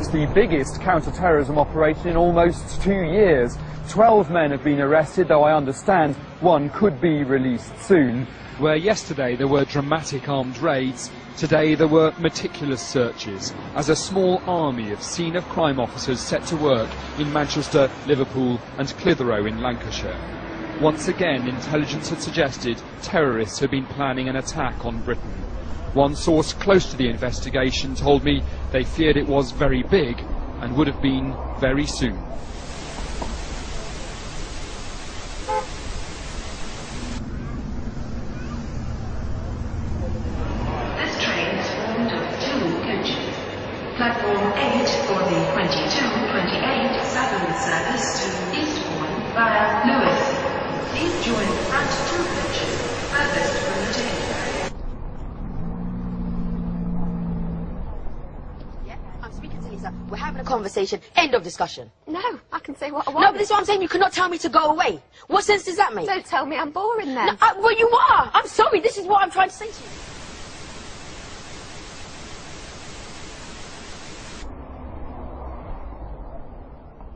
It's the biggest counter-terrorism operation in almost 2 years. 12 men have been arrested, though I understand one could be released soon. Where yesterday there were dramatic armed raids, today there were meticulous searches, as a small army of scene-of-crime officers set to work in Manchester, Liverpool and Clitheroe in Lancashire. Once again, intelligence had suggested terrorists had been planning an attack on Britain. One source close to the investigation told me they feared it was very big and would have been very soon. Platform 8 for the 22-28 Southern service to Eastbourne via Lewis. Please join the front two coaches furthest from the ticket area. Yeah, I'm speaking to Lisa. We're having a conversation. End of discussion. No, I can say what I want. No, but this is what I'm saying. You cannot tell me to go away. What sense does that make? Don't tell me I'm boring then. No, well, you are. I'm sorry. This is what I'm trying to say to you.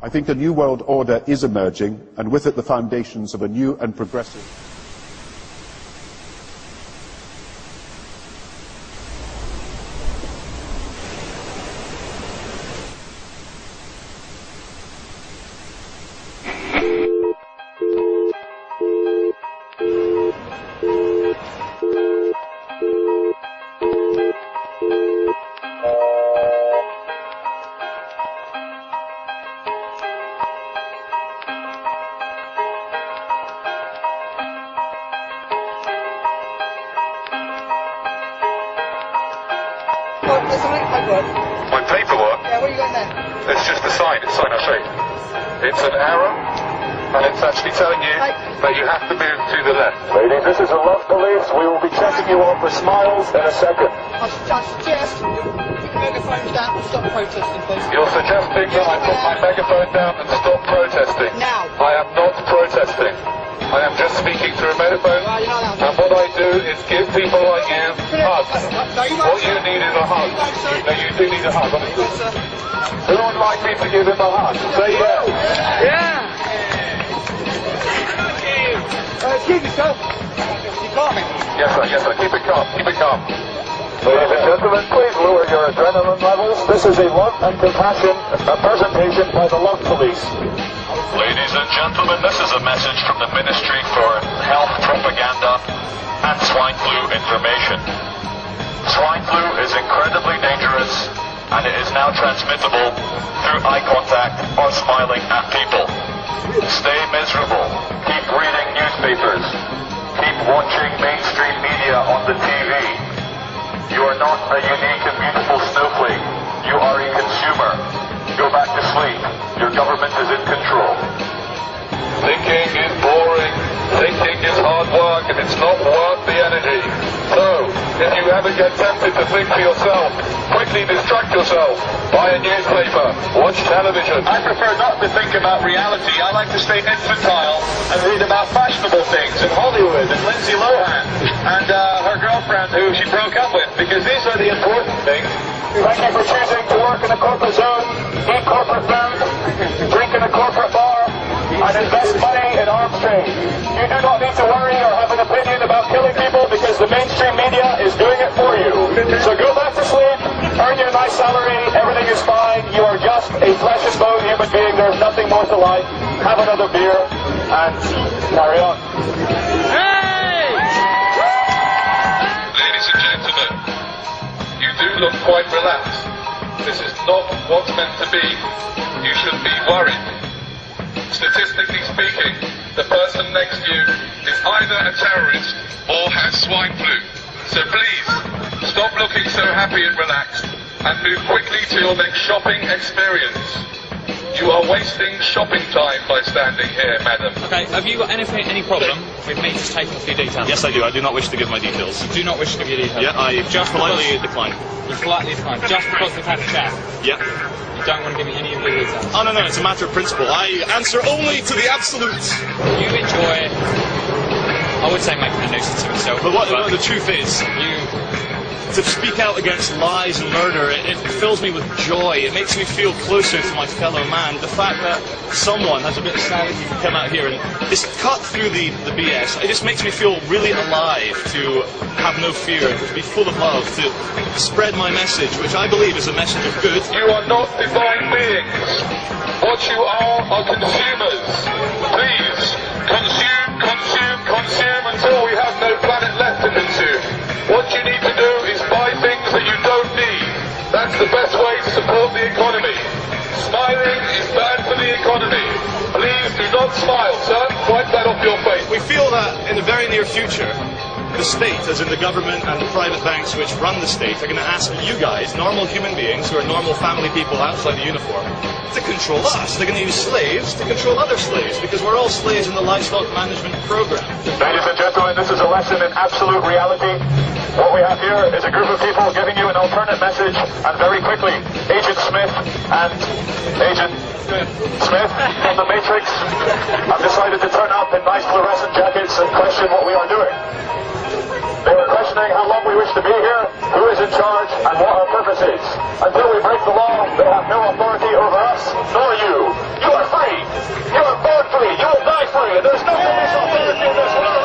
I think a new world order is emerging, and with it the foundations of a new and progressive. My paperwork? Yeah, what are you got there? It's just a sign, it's sign I say. It's an arrow, and it's actually telling you that you have to move to the left. Ladies, this is a love police. We will be checking you out for smiles in a second. I suggest you put your megaphone down and stop protesting, please. You're suggesting that I put my megaphone down and stop protesting. Now. I am not protesting. I am just speaking through a megaphone, and what I do is give people like you hugs. What you need is a hug. No, you do need a hug, honestly. Who would like me to give him a hug? Say yes. Yeah! Excuse me, sir. You got me? Yes, sir. Keep it calm. Keep it calm. Ladies and gentlemen, please lower your adrenaline levels. This is a love and compassion presentation by the Love Police. Ladies and gentlemen, this is a message from the Ministry for Health Propaganda and Swine Flu Information. Swine flu is incredibly dangerous, and it is now transmittable through eye contact or smiling at people. Stay miserable. Keep reading newspapers. Keep watching mainstream media on the TV. You are not a unique and beautiful snowflake. You are a consumer. Go back to sleep. Your government is in control. Thinking is boring. Thinking is hard work, and it's not worth the energy. So, if you ever get tempted to think for yourself, quickly distract yourself. Buy a newspaper. Watch television. I prefer not to think about reality. I like to stay infantile and read about fashionable things in Hollywood and Lindsay Lohan and her girlfriend who she broke up with, because these are the important things. Thank you for choosing to work in a corporate zone, eat corporate food, drink in a corporate bar, and invest money in arms trade. You do not need to worry or have an opinion about killing people because the mainstream media is doing it for you. So go back to sleep, earn your nice salary, everything is fine. You are just a flesh and bone human being. There's nothing more to life. Have another beer and carry on. Hey! Ladies and gentlemen, you do look quite relaxed. This is not what's meant to be. You should be worried. Statistically speaking, the person next to you is either a terrorist or has swine flu. So please, stop looking so happy and relaxed and move quickly to your next shopping experience. You are wasting shopping time by standing here, madam. Okay, have you got any problem with me just taking a few details? Yes, I do. I do not wish to give my details. You do not wish to give your details? Yeah, I just politely decline. You politely decline, just because we've had a chat? Yeah. You don't want to give me any of your details? Oh, no, it's a matter of principle. I answer only to the absolute. You enjoy, I would say, making a nuisance of yourself. But the truth is, you to speak out against lies and murder, it fills me with joy. It makes me feel closer to my fellow man. The fact that someone has a bit of sanity to come out here and just cut through the BS, it just makes me feel really alive to have no fear, to be full of love, to spread my message, which I believe is a message of good. You are not divine beings. What you are consumers. Please, consume, consume, consume until we have no planet left to consume. What you need to do is buy things that you don't need. That's the best way to support the economy. Smiling is bad for the economy. Please do not smile, sir. Wipe that off your face. We feel that in the very near future, the state, as in the government and the private banks which run the state, are going to ask you guys, normal human beings who are normal family people outside the uniform, to control us. They're going to use slaves to control other slaves, because we're all slaves in the livestock management program. Ladies and gentlemen, this is a lesson in absolute reality. What we have here is a group of people giving you an alternate message, and very quickly, Agent Smith and Agent Smith from the Matrix have decided to turn up in nice fluorescent jackets and question what we are doing. They were questioning how long we wish to be here, who is in charge, and what our purpose is. Until we break the law, they have no authority over us, nor you. You are free. You are born free. You will die free. And there's no police authority in this world.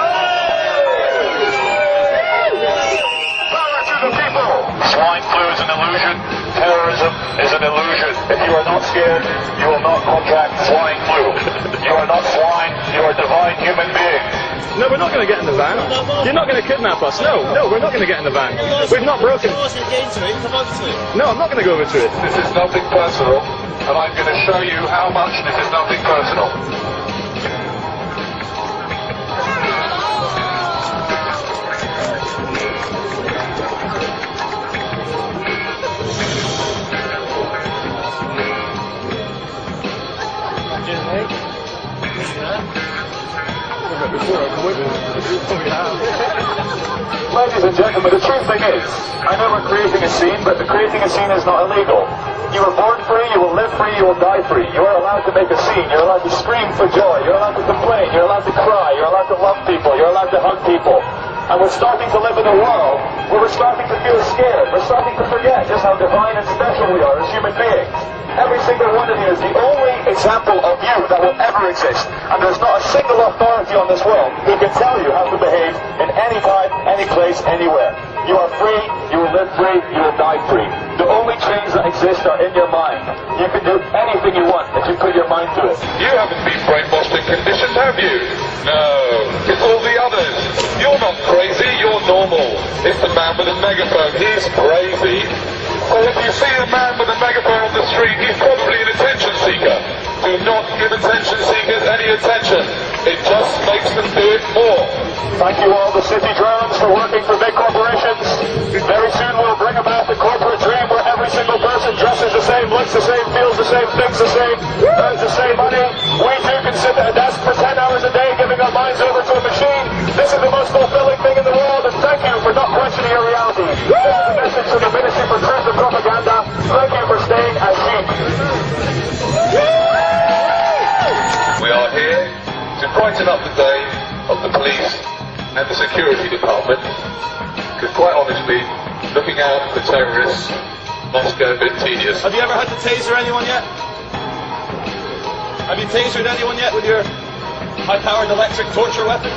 Power to the people. Swine flu is an illusion. Terrorism is an illusion. If you are not scared, you will not contract swine flu. You are not swine. You are divine human beings. No, we're not going to get in the van. You're not going to kidnap us. No, we're not going to get in the van. We've not broken. No, I'm not going to go over to it. This is nothing personal, and I'm going to show you how much this is nothing personal. Ladies and gentlemen, the true thing is, I know we're creating a scene, but creating a scene is not illegal. You were born free, you will live free, you will die free. You are allowed to make a scene, you're allowed to scream for joy, you're allowed to complain, you're allowed to cry, you're allowed to love people, you're allowed to hug people. And we're starting to live in a world where we're starting to feel scared, we're starting to forget just how divine and special we are as human beings. Every single one of you is the only example of you that will ever exist. And there's not a single authority on this world who can tell you how to behave in any time, any place, anywhere. You are free, you will live free, you will die free. The only chains that exist are in your mind. You can do anything you want if you put your mind to it. You haven't been brainwashed and conditioned, have you? No, it's all the others. You're not crazy, you're normal. It's the man with a megaphone, he's crazy. So if you see a man with a megaphone on the street, he's probably an attention seeker. Do not give attention seekers any attention. It just makes them do it more. Thank you all the city drones for working for big corporations. Very soon we'll bring about the corporate dream where every single person dresses the same, looks the same, feels the same, thinks the same, earns the same money. We too can sit at a desk for 10 hours a day giving our minds over to a machine. This is the most fulfilling thing in the world, and thank you for not questioning your reality. This is the message from the Ministry for Truth and Propaganda. Thank you for staying as sheep. We are here to brighten up the day of the police and the security department, because quite honestly, looking out for terrorists must get a bit tedious. Have you ever had to taser anyone yet? Have you tasered anyone yet with your high-powered electric torture weapon?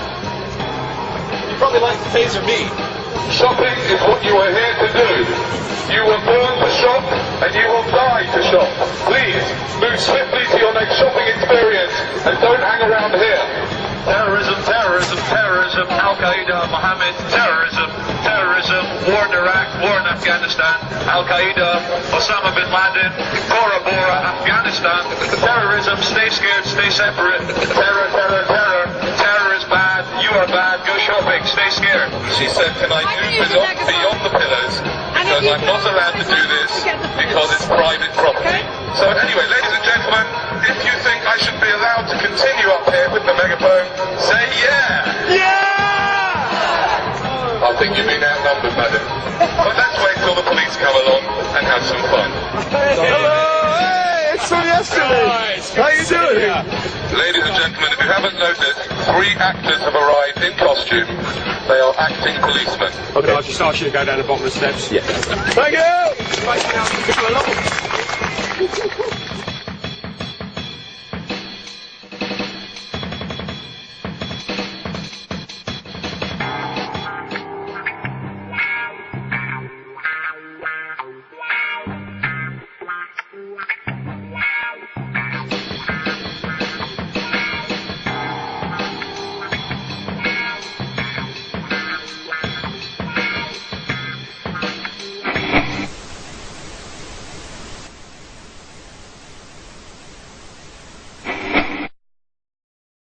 You'd probably like to taser me. Shopping is what you are here to do. You were born to shop, and you will die to shop. Please, move swiftly to your next shopping experience, and don't hang around here. Terrorism, terrorism, terrorism, Al-Qaeda, Mohammed, terrorism, terrorism, war in Iraq, war in Afghanistan, Al-Qaeda, Osama bin Laden, Bora Bora, Afghanistan, terrorism, stay scared, stay separate, terror, terror, terror, terror is bad, you are bad, go shopping, stay scared. She said, can I do beyond the pillows, because I'm not allowed to do this, because it's private property. So anyway, ladies and gentlemen, if you think I should be allowed to continue up here with the megaphone, say yeah! Yeah! I think you've been outnumbered, madam. But let's wait till the police come along and have some fun. Hello! Hey, it's from yesterday! How you doing? Ladies and gentlemen, if you haven't noticed, 3 actors have arrived in costume. They are acting policemen. Okay, I'll just ask you to go down the bottom of the steps. Yeah. Thank you!